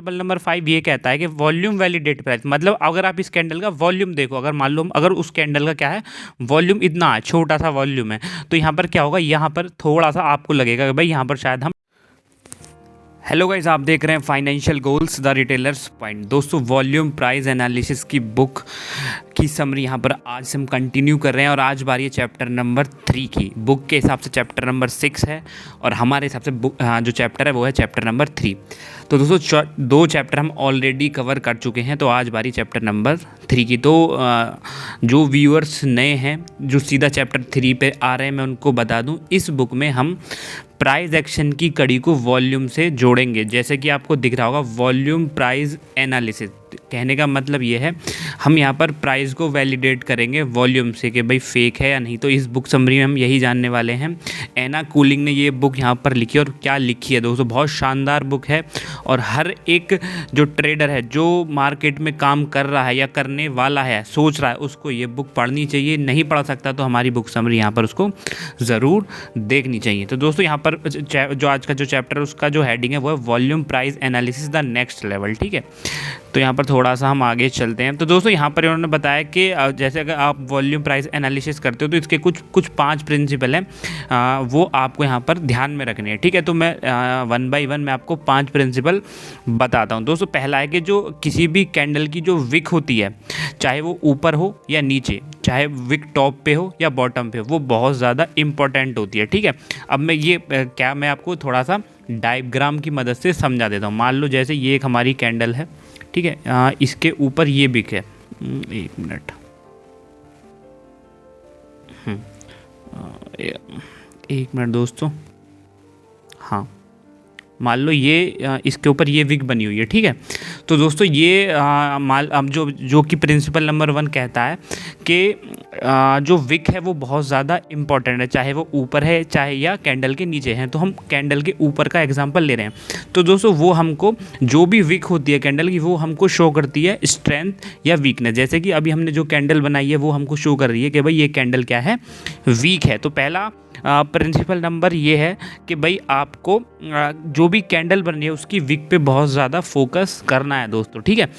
Principle number 5 ये कहता है कि वॉल्यूम वैलिडेट प्राइस, मतलब अगर आप इस कैंडल का वॉल्यूम देखो, अगर मान लो अगर उस कैंडल का क्या है वॉल्यूम इतना है, छोटा सा वॉल्यूम है, तो यहाँ पर क्या होगा, यहाँ पर थोड़ा सा आपको लगेगा कि भाई यहाँ पर शायद हम। हेलो गाइस, आप देख रहे हैं financial goals the retailers point. दोस्तों वॉल्यूम प्राइस एनालिसिस की बुक की समरी यहाँ पर आज से हम कंटिन्यू कर रहे हैं और आज बारी है चैप्टर नंबर 3 की। बुक के हिसाब से चैप्टर नंबर 6 है और हमारे हिसाब से बुक जो चैप्टर है वो है चैप्टर नंबर 3। तो दोस्तों 2 चैप्टर हम ऑलरेडी कवर कर चुके हैं, तो आज बारी चैप्टर नंबर 3 की। तो जो व्यूअर्स नए हैं जो सीधा चैप्टर 3 पे आ रहे हैं, मैं उनको बता दूं इस बुक में हम प्राइस एक्शन की कड़ी को वॉल्यूम से जोड़ेंगे। जैसे कि आपको दिख रहा होगा वॉल्यूम प्राइस एनालिसिस, कहने का मतलब ये है हम यहाँ पर प्राइस को वैलिडेट करेंगे वॉल्यूम से कि भाई फेक है या नहीं। तो इस बुक समरी में हम यही जानने वाले हैं। एना कूलिंग ने ये बुक यहाँ पर लिखी और क्या लिखी है दोस्तों, बहुत शानदार बुक है और हर एक जो ट्रेडर है जो मार्केट में काम कर रहा है या करने वाला है, सोच रहा है, उसको ये बुक पढ़नी चाहिए। नहीं पढ़ सकता तो हमारी बुक समरी यहाँ पर उसको ज़रूर देखनी चाहिए। तो दोस्तों यहाँ पर जो आज का जो चैप्टर है उसका जो हेडिंग है वो है volume price analysis the next level. ठीक है, तो यहाँ पर थोड़ा सा हम आगे चलते हैं। तो दोस्तों यहाँ पर उन्होंने बताया कि जैसे अगर आप वॉल्यूम प्राइस एनालिसिस करते हो तो इसके कुछ 5 प्रिंसिपल हैं, वो आपको यहाँ पर ध्यान में रखने हैं। ठीक है, तो मैं 1 बाय 1 मैं आपको 5 प्रिंसिपल बताता हूँ। दोस्तों पहला है कि जो किसी भी कैंडल की जो विक होती है, चाहे वो ऊपर हो या नीचे, चाहे विक टॉप पे हो या बॉटम पे हो, वो बहुत ज़्यादा इंपॉर्टेंट होती है। ठीक है, अब मैं आपको थोड़ा सा डायग्राम की मदद से समझा देता हूँ। मान लो जैसे ये एक हमारी कैंडल है, ठीक है, इसके ऊपर ये विक है। एक मिनट, एक मिनट दोस्तों, हाँ मान लो ये इसके ऊपर ये विक बनी हुई है। ठीक है, तो दोस्तों ये अब जो कि प्रिंसिपल नंबर 1 कहता है कि जो विक है वो बहुत ज़्यादा इंपॉर्टेंट है, चाहे वो ऊपर है चाहे या कैंडल के नीचे है। तो हम कैंडल के ऊपर का एग्जांपल ले रहे हैं। तो दोस्तों वो हमको जो भी विक होती है कैंडल की, वो हमको शो करती है स्ट्रेंथ या वीकनेस। जैसे कि अभी हमने जो कैंडल बनाई है वो हमको शो कर रही है कि भाई ये कैंडल क्या है, वीक है। तो पहला प्रिंसिपल नंबर ये है कि भाई आपको जो भी कैंडल बन रही है उसकी विक पे बहुत ज़्यादा फोकस करना है दोस्तों। ठीक है,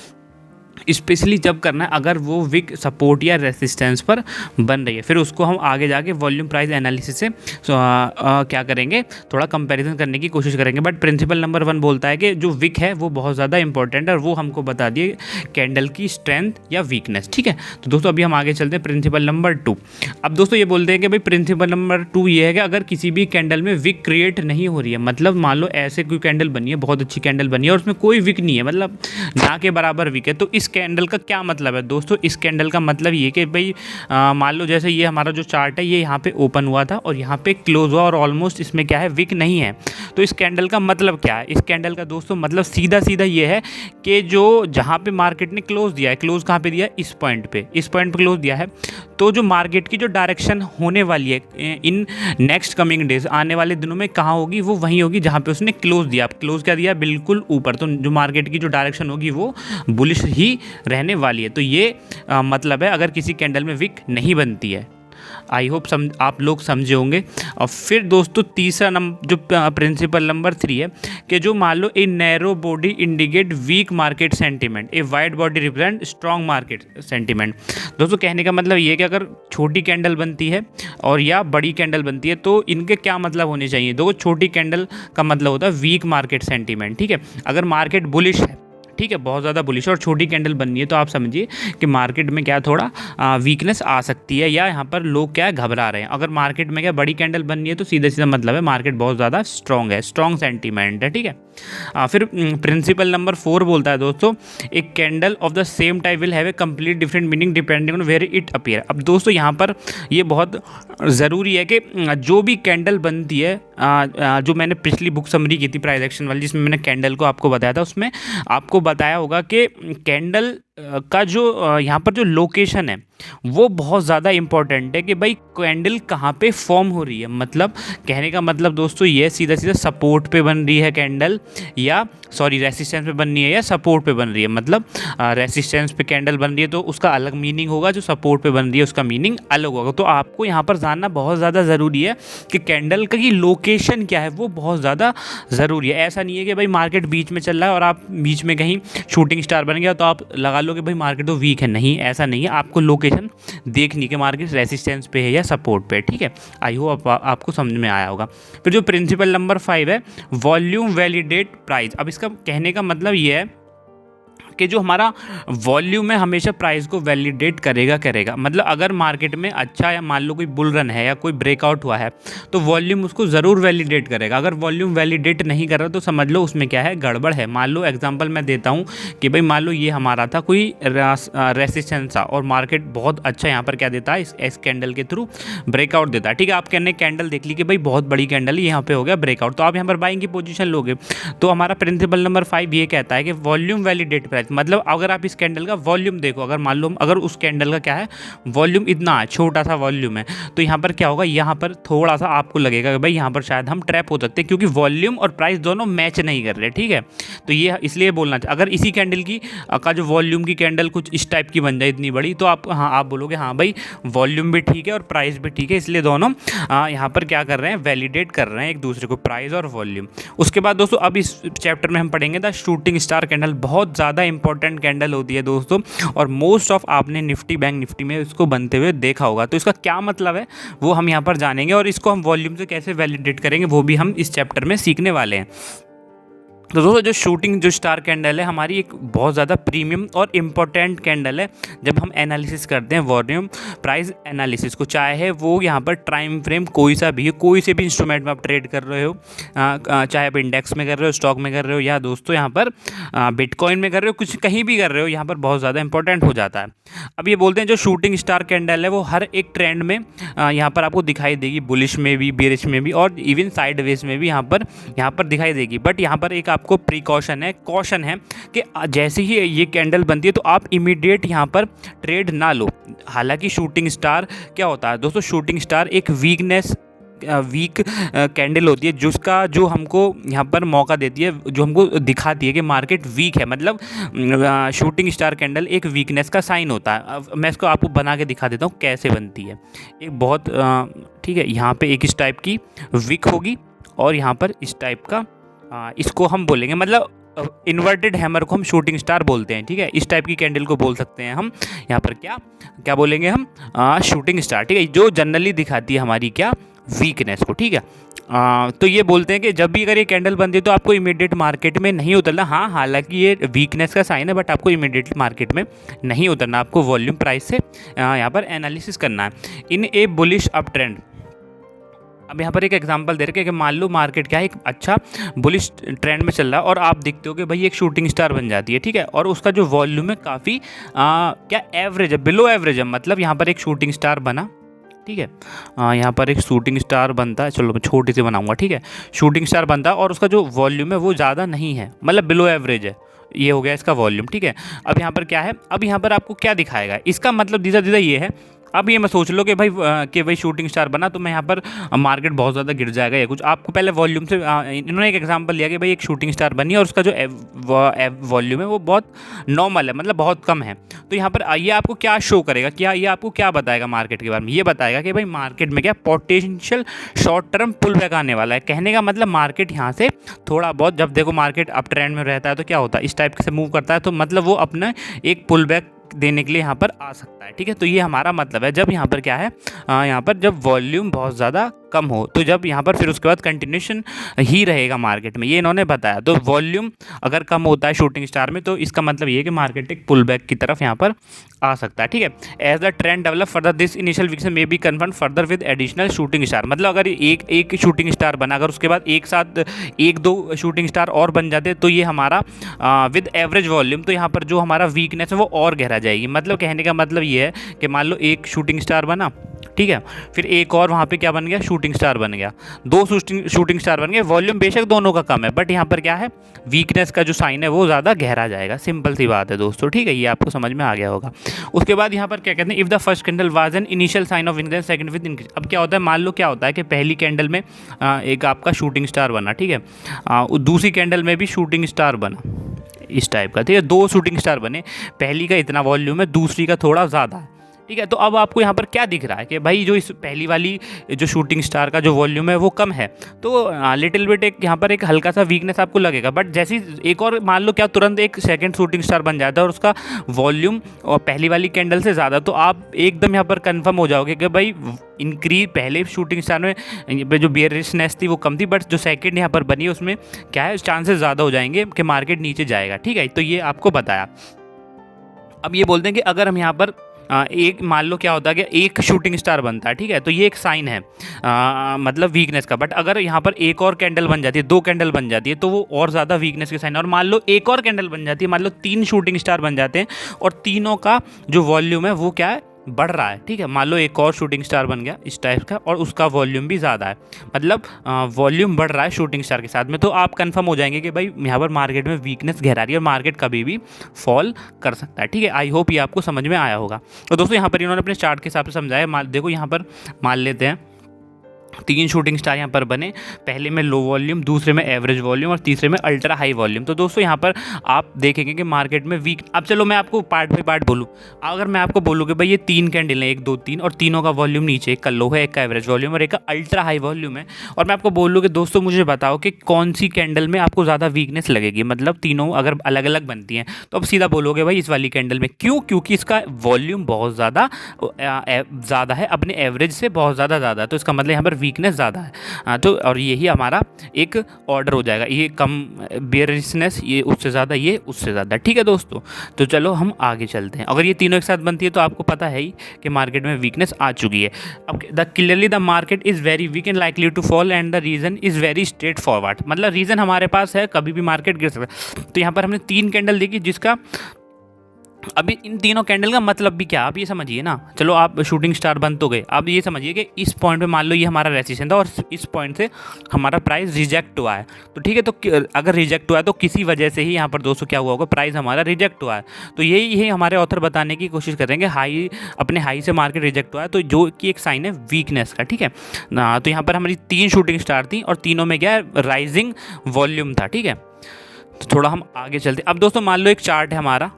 स्पेशली जब करना है अगर वो विक सपोर्ट या रेसिस्टेंस पर बन रही है। फिर उसको हम आगे जाके वॉल्यूम प्राइस एनालिसिस से क्या करेंगे, थोड़ा कंपैरिजन करने की कोशिश करेंगे। बट प्रिंसिपल नंबर 1 बोलता है कि जो विक है वो बहुत ज़्यादा इंपॉर्टेंट है और वो हमको बता दिए कैंडल की स्ट्रेंथ या वीकनेस। ठीक है, तो दोस्तों अभी हम आगे चलते हैं प्रिंसिपल नंबर 2। अब दोस्तों ये बोलते हैं कि भाई प्रिंसिपल नंबर 2 ये है कि अगर किसी भी कैंडल में विक क्रिएट नहीं हो रही है, मतलब मान लो ऐसे कोई कैंडल बनी है, बहुत अच्छी कैंडल बनी है और उसमें कोई विक नहीं है, मतलब ना के बराबर विक है, तो इस कैंडल का क्या मतलब है दोस्तों, इस कैंडल का मतलब ये कि भाई मान लो जैसे ये हमारा जो चार्ट है ये यहाँ पे ओपन हुआ था और यहाँ पे क्लोज हुआ और ऑलमोस्ट इसमें क्या है, विक नहीं है। तो इस कैंडल का मतलब क्या है, इस कैंडल का दोस्तों मतलब सीधा सीधा ये है कि जो जहाँ पे मार्केट ने क्लोज दिया है, क्लोज कहाँ पे दिया है, इस पॉइंट पे क्लोज दिया है। तो जो मार्केट की जो डायरेक्शन होने वाली है इन नेक्स्ट कमिंग डेज, आने वाले दिनों में कहाँ होगी, वो वहीं होगी जहाँ पे उसने क्लोज दिया। क्लोज क्या दिया, बिल्कुल ऊपर। तो जो मार्केट की जो डायरेक्शन होगी वो बुलिश ही रहने वाली है। तो ये मतलब है अगर किसी कैंडल में विक नहीं बनती है। आई होप आप लोग समझे होंगे। और फिर दोस्तों तीसरा जो प्रिंसिपल नंबर 3 है कि जो मान लो a narrow body indicate weak market sentiment, a wide body represent strong market sentiment. दोस्तों कहने का मतलब ये है कि अगर छोटी कैंडल बनती है और या बड़ी कैंडल बनती है तो इनके क्या मतलब होने चाहिए। देखो छोटी कैंडल का मतलब होता है वीक मार्केट सेंटीमेंट। ठीक है, अगर मार्केट बुलिश है, ठीक है, बहुत ज़्यादा बुलिश और छोटी कैंडल बननी है, तो आप समझिए कि मार्केट में क्या थोड़ा वीकनेस आ सकती है या यहाँ पर लोग क्या घबरा रहे हैं। अगर मार्केट में क्या बड़ी कैंडल बननी है तो सीधा सीधा मतलब है मार्केट बहुत ज़्यादा स्ट्रॉन्ग है, स्ट्रॉन्ग सेंटीमेंट है। ठीक है, फिर प्रिंसिपल नंबर 4 बोलता है दोस्तों एक candle of the same type will have a complete different meaning depending on where it appear. अब दोस्तों यहाँ पर ये बहुत ज़रूरी है कि जो भी कैंडल बनती है, जो मैंने पिछली बुक समरी की थी प्राइस एक्शन वाली, जिसमें मैंने कैंडल को आपको बताया था, उसमें आपको बताया होगा कि कैंडल का जो यहाँ पर जो लोकेशन है वो बहुत ज़्यादा इम्पोर्टेंट है कि भाई कैंडल कहाँ पे फॉर्म हो रही है। मतलब कहने का मतलब दोस्तों ये सीधा सीधा सपोर्ट पे बन रही है कैंडल, या सॉरी रेसिस्टेंस पे बन रही है या सपोर्ट पे बन रही है। मतलब रेसिस्टेंस पे कैंडल बन रही है तो उसका अलग मीनिंग होगा, जो सपोर्ट पे बन रही है उसका मीनिंग अलग होगा। तो आपको यहाँ पर जानना बहुत ज़्यादा ज़रूरी है कि कैंडल की लोकेशन क्या है, वो बहुत ज़्यादा ज़रूरी है। ऐसा नहीं है कि भाई मार्केट बीच में चल रहा है और आप बीच में कहीं शूटिंग स्टार बन गया तो आप लगा लो कि भाई मार्केट तो वीक है। नहीं, ऐसा नहीं है। आपको लोकेशन देखनी कि मार्केट रेसिस्टेंस पे है या सपोर्ट पे है। ठीक है, आई होप आपको समझ में आया होगा। फिर जो प्रिंसिपल नंबर 5 है, वॉल्यूम वैलिडेट प्राइस। अब इसका कहने का मतलब ये है कि जो हमारा वॉल्यूम है हमेशा प्राइस को वैलिडेट करेगा। मतलब अगर मार्केट में अच्छा, या मान लो कोई बुल रन है या कोई ब्रेकआउट हुआ है तो वॉल्यूम उसको ज़रूर वैलिडेट करेगा। अगर वॉल्यूम वैलिडेट नहीं कर रहा तो समझ लो उसमें क्या है, गड़बड़ है। मान लो एग्जांपल मैं देता हूँ कि भाई मान लो ये हमारा था कोई रेसिस्टेंस था और मार्केट बहुत अच्छा यहाँ पर क्या देता है, इस कैंडल के थ्रू ब्रेकआउट देता है। ठीक है, आप कहने कैंडल देख ली कि भाई बहुत बड़ी कैंडल है, यहाँ पे हो गया ब्रेकआउट, तो आप यहाँ पर बाइंग की पोजीशन लोगे। तो हमारा प्रिंसिपल नंबर 5 ये कहता है कि वॉल्यूम वैलिडेट प्राइस। मतलब अगर आप इस कैंडल का वॉल्यूम देखो, अगर मान लो अगर उस कैंडल का क्या है वॉल्यूम इतना है, छोटा सा वॉल्यूम है, तो यहाँ पर क्या होगा, यहाँ पर थोड़ा सा आपको लगेगा कि भाई यहाँ पर शायद हम ट्रैप हो सकते हैं, क्योंकि वॉल्यूम और प्राइस दोनों मैच नहीं कर रहे। ठीक है, तो ये इसलिए बोलना चाहिए। अगर इसी कैंडल की का जो वॉल्यूम की कैंडल कुछ इस टाइप की बन जाए इतनी बड़ी, तो आप बोलोगे हाँ भाई वॉल्यूम भी ठीक है और प्राइस भी ठीक है, इसलिए दोनों यहाँ पर क्या कर रहे हैं, वैलिडेट कर रहे हैं एक दूसरे को, प्राइस और वॉल्यूम। उसके बाद दोस्तों अब इस चैप्टर में हम पढ़ेंगे द शूटिंग स्टार कैंडल। बहुत ज़्यादा इंपॉर्टेंट कैंडल होती है दोस्तों, और मोस्ट ऑफ आपने निफ्टी बैंक निफ्टी में इसको बनते हुए देखा होगा। तो इसका क्या मतलब है वो हम यहाँ पर जानेंगे, और इसको हम वॉल्यूम से कैसे वैलिडेट करेंगे वो भी हम इस चैप्टर में सीखने वाले हैं। तो दोस्तों जो शूटिंग जो स्टार कैंडल है हमारी एक बहुत ज़्यादा प्रीमियम और इम्पोर्टेंट कैंडल है जब हम एनालिसिस करते हैं वॉल्यूम प्राइस एनालिसिस को, चाहे वो यहाँ पर टाइम फ्रेम कोई सा भी हो, कोई से भी इंस्ट्रूमेंट में आप ट्रेड कर रहे हो, चाहे आप इंडेक्स में कर रहे हो, स्टॉक में कर रहे हो, या दोस्तों यहाँ पर बिटकॉइन में कर रहे हो, कुछ कहीं भी कर रहे हो, यहाँ पर बहुत ज़्यादा इंपॉर्टेंट हो जाता है। अब ये बोलते हैं जो शूटिंग स्टार कैंडल है वो हर एक ट्रेंड में यहाँ पर आपको दिखाई देगी, बुलिश में भी, बेरिश में भी, और इवन साइडवेज में भी यहाँ पर दिखाई देगी। बट यहाँ पर एक आपको प्रिकॉशन है, कॉशन है कि जैसे ही ये कैंडल बनती है तो आप इमीडिएट यहाँ पर ट्रेड ना लो। हालांकि शूटिंग स्टार क्या होता है दोस्तों, शूटिंग स्टार एक वीक कैंडल होती है जिसका जो हमको यहाँ पर मौका देती है, जो हमको दिखाती है कि मार्केट वीक है। मतलब शूटिंग स्टार कैंडल एक वीकनेस का साइन होता है। अब मैं इसको आपको बना के दिखा देता हूँ कैसे बनती है। एक बहुत ठीक है, यहाँ पे एक इस टाइप की विक होगी और यहाँ पर इस टाइप का इसको हम बोलेंगे, मतलब इन्वर्टेड हैमर को हम शूटिंग स्टार बोलते हैं। ठीक है, इस टाइप की कैंडल को बोल सकते हैं हम यहाँ पर क्या बोलेंगे हम, शूटिंग स्टार। ठीक है, जो जनरली दिखाती है हमारी क्या, वीकनेस को। ठीक है, तो ये बोलते हैं कि जब भी अगर ये कैंडल बनती है तो आपको इमीडिएट मार्केट में नहीं उतरना। हाँ, हालांकि ये वीकनेस का साइन है, बट आपको इमीडिएट मार्केट में नहीं उतरना, आपको वॉल्यूम प्राइस से यहाँ पर एनालिसिस करना है इन ए बुलिश अप ट्रेंड। अब यहाँ पर एक एग्जांपल दे रखे कि मान लो मार्केट क्या है, एक अच्छा बुलिश ट्रेंड में चल रहा है और आप देखते हो कि भाई एक शूटिंग स्टार बन जाती है। ठीक है, और उसका जो वॉल्यूम है काफ़ी क्या एवरेज है, बिलो एवरेज है। मतलब यहाँ पर एक शूटिंग स्टार बना, ठीक है, यहाँ पर एक शूटिंग स्टार बनता है, चलो मैं छोटी सी बनाऊंगा। ठीक है, शूटिंग स्टार बनता है और उसका जो वॉल्यूम है वो ज़्यादा नहीं है, मतलब बिलो एवरेज है। ये हो गया इसका वॉल्यूम। ठीक है, अब यहाँ पर क्या है, अब यहाँ पर आपको क्या दिखाएगा, इसका मतलब धीरे ये है। अब ये मैं सोच लो कि भाई शूटिंग स्टार बना तो मैं यहाँ पर मार्केट बहुत ज़्यादा गिर जाएगा या कुछ। आपको पहले वॉल्यूम से इन्होंने एक एग्जांपल लिया कि भाई एक शूटिंग स्टार बनी और उसका जो वॉल्यूम है वो बहुत नॉर्मल है, मतलब बहुत कम है। तो यहाँ पर ये आपको क्या शो करेगा, क्या ये आपको क्या बताएगा मार्केट के बारे में, ये बताएगा कि भाई मार्केट में क्या potential short term pull back आने वाला है। कहने का मतलब मार्केट यहाँ से थोड़ा बहुत, जब देखो मार्केट अप ट्रेंड में रहता है तो क्या होता है, इस टाइप से मूव करता है, तो मतलब वो अपना एक पुल बैक देने के लिए यहाँ पर आ सकता है। ठीक है, तो ये हमारा मतलब है जब यहाँ पर क्या है, यहाँ पर जब वॉल्यूम बहुत ज़्यादा कम हो, तो जब यहाँ पर फिर उसके बाद कंटिन्यूशन ही रहेगा मार्केट में, ये इन्होंने बताया। तो वॉल्यूम अगर कम होता है शूटिंग स्टार में तो इसका मतलब ये है कि मार्केट एक पुल बैक की तरफ यहाँ पर आ सकता है। ठीक है, as the trend develop further this initial weakness may be confirm further with additional shooting star. मतलब अगर एक शूटिंग स्टार बना, अगर उसके बाद एक साथ एक दो शूटिंग स्टार और बन जाते तो ये हमारा विद एवरेज वॉल्यूम, तो यहाँ पर जो हमारा वीकनेस है वो और गहरा जाएगी। मतलब कहने का मतलब ये है कि मान लो एक शूटिंग स्टार बना, ठीक है। फिर एक और वहाँ पे क्या बन गया, शूटिंग स्टार बन गया, दो शूटिंग स्टार बन गए। वॉल्यूम बेशक दोनों का कम है, बट यहाँ पर क्या है, वीकनेस का जो साइन है वो ज़्यादा गहरा जाएगा। सिंपल सी बात है दोस्तों, ठीक है, ये आपको समझ में आ गया होगा। उसके बाद यहाँ पर क्या कहते हैं, if the first candle was an initial sign of weakness, second with increase. अब क्या होता है, मान लो क्या होता है कि पहली कैंडल में एक आपका शूटिंग स्टार बना, ठीक है, दूसरी कैंडल में भी शूटिंग स्टार बना इस टाइप का, ठीक है, दो शूटिंग स्टार बने, पहली का इतना वॉल्यूम है, दूसरी का थोड़ा ज़्यादा है, ठीक है। तो अब आपको यहाँ पर क्या दिख रहा है कि भाई जो इस पहली वाली जो शूटिंग स्टार का जो वॉल्यूम है वो कम है, तो लिटिल बिट एक यहाँ पर एक हल्का सा वीकनेस आपको लगेगा। बट जैसे एक और मान लो क्या तुरंत एक सेकंड शूटिंग स्टार बन जाता है और उसका वॉल्यूम और पहली वाली कैंडल से ज़्यादा, तो आप एकदम यहाँ पर कन्फर्म हो जाओगे कि भाई इंक्रीज पहले शूटिंग स्टार में जो बियरिशनेस थी वो कम थी, बट जो सेकंड यहाँ पर बनी उसमें क्या है, चांसेस ज़्यादा हो जाएंगे कि मार्केट नीचे जाएगा, ठीक है। तो ये आपको बताया। अब ये बोलते हैं कि अगर हम यहाँ पर एक मान लो क्या होता है कि एक शूटिंग स्टार बनता है, ठीक है, तो ये एक साइन है मतलब वीकनेस का। बट अगर यहाँ पर एक और कैंडल बन जाती है, दो कैंडल बन जाती है, तो वो और ज़्यादा वीकनेस के साइन है। और मान लो एक और कैंडल बन जाती है, मान लो तीन शूटिंग स्टार बन जाते हैं और तीनों का जो वॉल्यूम है वो क्या है, बढ़ रहा है, ठीक है। मान लो एक और शूटिंग स्टार बन गया इस टाइप का और उसका वॉल्यूम भी ज़्यादा है, मतलब वॉल्यूम बढ़ रहा है शूटिंग स्टार के साथ में, तो आप कंफर्म हो जाएंगे कि भाई यहाँ पर मार्केट में वीकनेस गहरा रही है और मार्केट कभी भी फॉल कर सकता है, ठीक है। आई होप ये आपको समझ में आया होगा। तो दोस्तों यहाँ पर इन्होंने अपने चार्ट के हिसाब से समझाया। देखो यहाँ पर मान लेते हैं तीन शूटिंग स्टार यहाँ पर बने, पहले में लो वॉल्यूम, दूसरे में एवरेज वॉल्यूम और तीसरे में अल्ट्रा हाई वॉल्यूम। तो दोस्तों यहाँ पर आप देखेंगे कि मार्केट में वीक, अब चलो मैं आपको पार्ट बाई पार्ट बोलूँ। अगर मैं आपको बोलूँ कि भाई ये तीन कैंडल हैं, 1 2 3, और तीनों का वॉल्यूम नीचे, एक का लो है, एक का एवरेज वॉल्यूम और एक का अल्ट्रा हाई वॉल्यूम है, और मैं आपको बोलूँ कि दोस्तों मुझे बताओ कि कौन सी कैंडल में आपको ज़्यादा वीकनेस लगेगी, मतलब तीनों अगर अलग अलग बनती हैं तो अब सीधा बोलोगे भाई इस वाली कैंडल में। क्यों? क्योंकि इसका वॉल्यूम बहुत ज़्यादा है, अपने एवरेज से बहुत ज़्यादा है, तो इसका मतलब यहाँ पर वीकनेस ज़्यादा है। तो और यही हमारा एक ऑर्डर हो जाएगा, ये कम बेयरिशनेस, ये उससे ज़्यादा, ये उससे ज़्यादा, ठीक है दोस्तों। तो चलो हम आगे चलते हैं। अगर ये तीनों एक साथ बनती है तो आपको पता है ही कि मार्केट में वीकनेस आ चुकी है। अब clearly the market is very weak and likely to fall and the reason is very straightforward, मतलब रीज़न हमारे पास है, कभी भी मार्केट गिर सकता है। तो यहाँ पर हमने तीन कैंडल देखी, जिसका अभी इन तीनों कैंडल का मतलब भी क्या, आप ये समझिए ना। चलो आप शूटिंग स्टार बन तो गए, अब ये समझिए कि इस पॉइंट पे मान लो ये हमारा रेजिस्टेंस था और इस पॉइंट से हमारा प्राइस रिजेक्ट हुआ है, तो ठीक है। तो अगर रिजेक्ट हुआ है तो किसी वजह से ही यहाँ पर दोस्तों क्या हुआ होगा, प्राइस हमारा रिजेक्ट हुआ है। तो यही हमारे ऑथर बताने की कोशिश करेंगे, हाई अपने हाई से मार्केट रिजेक्ट हुआ है, तो जो कि एक साइन है वीकनेस का, ठीक है ना। तो यहाँ पर हमारी तीन शूटिंग स्टार थी और तीनों में क्या है, राइजिंग वॉल्यूम था, ठीक है। तो थोड़ा हम आगे चलते। अब दोस्तों मान लो एक चार्ट है हमारा,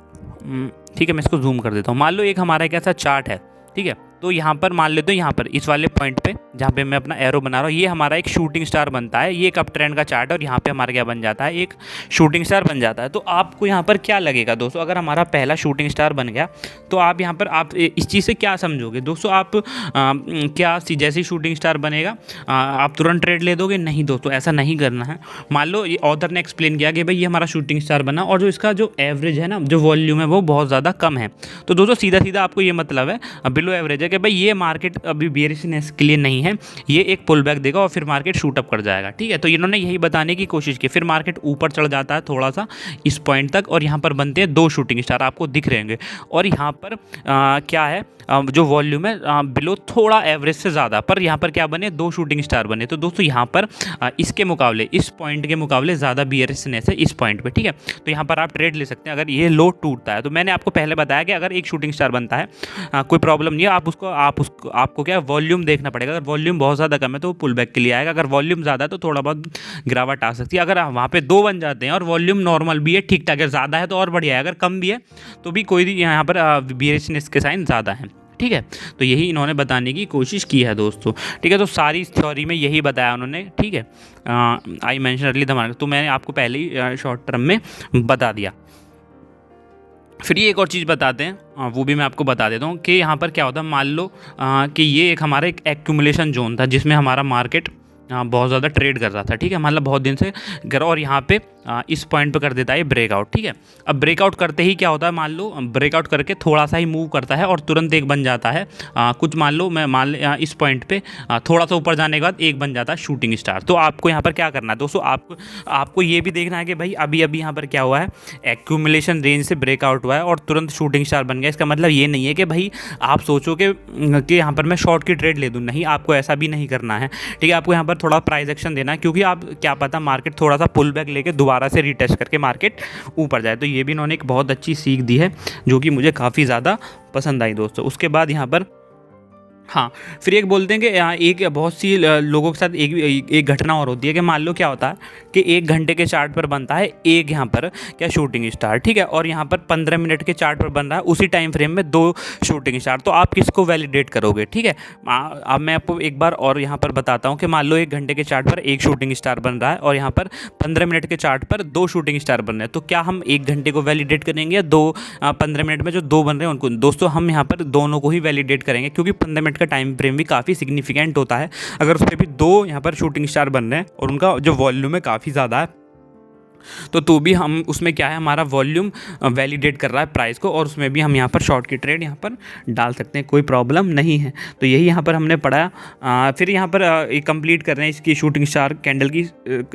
ठीक है, मैं इसको जूम कर देता हूँ। मान लो एक हमारा एक ऐसा चार्ट है, ठीक है। तो यहाँ पर मान लेते हो, यहाँ पर इस वाले पॉइंट पे जहाँ पे मैं अपना एरो बना रहा हूँ, ये हमारा एक शूटिंग स्टार बनता है, ये एक अप ट्रेंड का चार्ट है और यहाँ पे हमारा क्या बन जाता है, एक शूटिंग स्टार बन जाता है। तो आपको यहाँ पर क्या लगेगा दोस्तों, अगर हमारा पहला शूटिंग स्टार बन गया तो आप यहाँ पर आप इस चीज़ से क्या समझोगे दोस्तों, आप क्या जैसे ही शूटिंग स्टार बनेगा आप तुरंत ट्रेड ले दोगे? नहीं दोस्तों, ऐसा नहीं करना है। मान लो ये ऑथर ने एक्सप्लेन किया कि भाई ये हमारा शूटिंग स्टार बना और जो इसका जो एवरेज है ना, जो वॉल्यूम है वो बहुत ज़्यादा कम है, तो दोस्तों सीधा आपको ये मतलब है बिलो एवरेज है कि भाई ये मार्केट अभी बेयरिशनेस के लिए नहीं है, ये एक पुल बैक देगा और फिर मार्केट शूट अप कर जाएगा, ठीक है। तो इन्होंने यही बताने की कोशिश की। फिर मार्केट ऊपर चढ़ जाता है थोड़ा सा इस पॉइंट तक और यहाँ पर बनते हैं दो शूटिंग स्टार, आपको दिख रहे होंगे। और यहाँ पर क्या है, जो वॉल्यूम है बिलो थोड़ा एवरेज से ज़्यादा, पर यहाँ पर क्या बने, दो शूटिंग स्टार बने। तो दोस्तों यहाँ पर इसके मुकाबले, इस पॉइंट के मुकाबले ज़्यादा बेयरिशनेस है इस पॉइंट पे, ठीक है। तो यहाँ पर आप ट्रेड ले सकते हैं अगर ये लो टूटता है। तो मैंने आपको पहले बताया कि अगर एक शूटिंग स्टार बनता है कोई प्रॉब्लम नहीं है, आपको क्या वॉल्यूम देखना पड़ेगा। अगर वॉल्यूम बहुत ज़्यादा कम है तो वो पुल बैक के लिए आएगा, अगर वॉल्यूम ज़्यादा है तो थोड़ा बहुत गिरावट आ सकती है। अगर वहाँ पे दो बन जाते हैं और वॉल्यूम नॉर्मल भी है, ठीक ठाक है, ज़्यादा है तो और बढ़िया है, अगर कम भी है तो भी कोई यहाँ पर बेयरिशनेस के साइन ज़्यादा हैं, ठीक है। तो यही इन्होंने बताने की कोशिश की है दोस्तों, ठीक है। तो सारी थ्योरी में यही बताया उन्होंने, ठीक है। I mention early the market, तो मैंने आपको पहले ही शॉर्ट टर्म में बता दिया। फिर ये एक और चीज़ बताते हैं, वो भी मैं आपको बता देता हूँ कि यहाँ पर क्या होता है। मान लो कि ये एक हमारा एक एक्यूमुलेशन जोन था जिसमें हमारा मार्केट बहुत ज़्यादा ट्रेड कर रहा था, ठीक है, मतलब बहुत दिन से कर, और यहाँ पे इस पॉइंट पे कर देता है ब्रेकआउट, ठीक है। अब ब्रेकआउट करते ही क्या होता है, मान लो ब्रेकआउट करके थोड़ा सा ही मूव करता है और तुरंत एक बन जाता है कुछ, मान लो मैं इस पॉइंट पे थोड़ा सा ऊपर जाने के बाद एक बन जाता है शूटिंग स्टार। तो आपको यहाँ पर क्या करना है दोस्तों, आपको ये भी देखना है कि भाई अभी अभी यहाँ पर क्या हुआ है, एक्यूमुलेशन रेंज से ब्रेकआउट हुआ है और तुरंत शूटिंग स्टार बन गया। इसका मतलब ये नहीं है कि भाई आप सोचो कि यहाँ पर मैं शॉर्ट की ट्रेड ले दूँ, नहीं, आपको ऐसा भी नहीं करना है, ठीक है। आपको यहाँ पर थोड़ा प्राइस एक्शन देना है, क्योंकि आप क्या पता मार्केट थोड़ा सा पुल बैक लेके दोबारा से रीटेस्ट करके मार्केट ऊपर जाए। तो ये भी इन्होंने एक बहुत अच्छी सीख दी है जो कि मुझे काफ़ी ज़्यादा पसंद आई दोस्तों। उसके बाद यहाँ पर हाँ, फिर एक बोलते हैं कि एक बहुत सी लोगों के साथ एक घटना और होती है कि मान लो क्या होता है कि 1 घंटे के चार्ट पर बनता है एक यहाँ पर क्या शूटिंग स्टार, ठीक है, और यहाँ पर 15 मिनट के चार्ट पर बन रहा है उसी टाइम फ्रेम में 2 शूटिंग स्टार। तो आप किसको वैलिडेट करोगे, ठीक है। अब मैं आपको एक बार और यहाँ पर बताता हूँ कि मान लो 1 घंटे के चार्ट पर एक शूटिंग स्टार बन रहा है और यहाँ पर 15 मिनट के चार्ट पर 2 शूटिंग स्टार बन रहे हैं। तो क्या हम 1 घंटे को वैलिडेट करेंगे या 15 मिनट में जो 2 बन रहे हैं उनको? दोस्तों हम यहाँ पर दोनों को ही वैलिडेट करेंगे, क्योंकि 15 मिनट का टाइम फ्रेम भी काफ़ी सिग्निफिकेंट होता है। अगर उस पर भी 2 यहाँ पर शूटिंग स्टार बन रहे हैं और उनका जो वॉल्यूम है काफ़ी ज़्यादा है, तो भी हम उसमें क्या है, हमारा वॉल्यूम वैलिडेट कर रहा है प्राइस को, और उसमें भी हम यहाँ पर शॉर्ट की ट्रेड यहाँ पर डाल सकते हैं, कोई प्रॉब्लम नहीं है। तो यही यहाँ पर हमने पढ़ा। फिर यहाँ पर एक कंप्लीट कर रहे हैं इसकी शूटिंग स्टार कैंडल की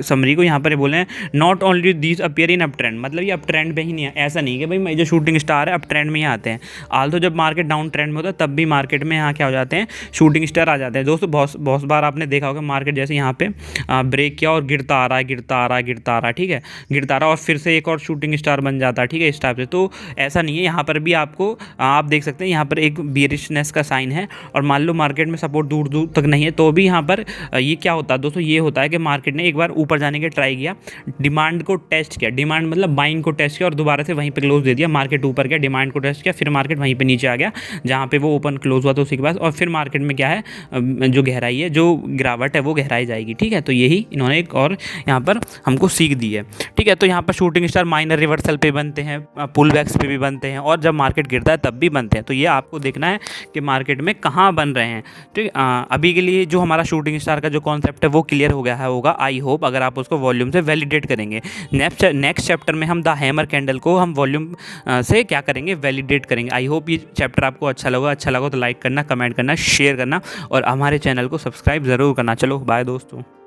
समरी को। यहाँ पर बोले हैं not only these appear in up trend, मतलब ये अप ट्रेंड पे ही नहीं है। ऐसा नहीं कि भाई जो शूटिंग स्टार है अप ट्रेंड में ही आते हैं, आल्सो जब मार्केट डाउन ट्रेंड में होता है तब भी मार्केट में यहाँ क्या हो जाते हैं, शूटिंग स्टार आ जाते हैं। दोस्तों बहुत बार आपने देखा होगा मार्केट जैसे यहाँ पे ब्रेक किया और गिरता आ रहा है, ठीक है, गिरता रहा और फिर से एक और शूटिंग स्टार बन जाता है, ठीक है, इस टाइप से। तो ऐसा नहीं है, यहाँ पर भी आपको आप देख सकते हैं यहाँ पर एक बियरिशनेस का साइन है और मान लो मार्केट में सपोर्ट दूर दूर तक नहीं है, तो भी यहाँ पर ये क्या होता है दोस्तों, ये होता है कि मार्केट ने एक बार ऊपर जाने के ट्राई किया, डिमांड को टेस्ट किया, डिमांड मतलब बाइंग को टेस्ट किया और दोबारा से वहीं पर क्लोज दे दिया। मार्केट ऊपर गया, डिमांड को टेस्ट किया, फिर मार्केट वहीं पर नीचे आ गया जहाँ पर वो ओपन क्लोज हुआ, तो उसी के बाद और फिर मार्केट में क्या है, जो गहराई है, जो गिरावट है वो गहराई जाएगी, ठीक है। तो यही इन्होंने एक और यहाँ पर हमको सीख दी है, ठीक है। तो यहाँ पर शूटिंग स्टार माइनर रिवर्सल पे बनते हैं, पुल बैक्स पे भी बनते हैं और जब मार्केट गिरता है तब भी बनते हैं। तो ये आपको देखना है कि मार्केट में कहाँ बन रहे हैं, ठीक है। अभी के लिए जो हमारा शूटिंग स्टार का जो कॉन्सेप्ट है वो क्लियर हो गया होगा, आई होप, अगर आप उसको वॉल्यूम से वैलिडेट करेंगे। नेक्स्ट चैप्टर में हम द हैमर कैंडल को हम वॉल्यूम से क्या करेंगे, वैलिडेट करेंगे। आई होप ये चैप्टर आपको अच्छा लगा तो लाइक करना, कमेंट करना, शेयर करना और हमारे चैनल को सब्सक्राइब ज़रूर करना। चलो बाय दोस्तों।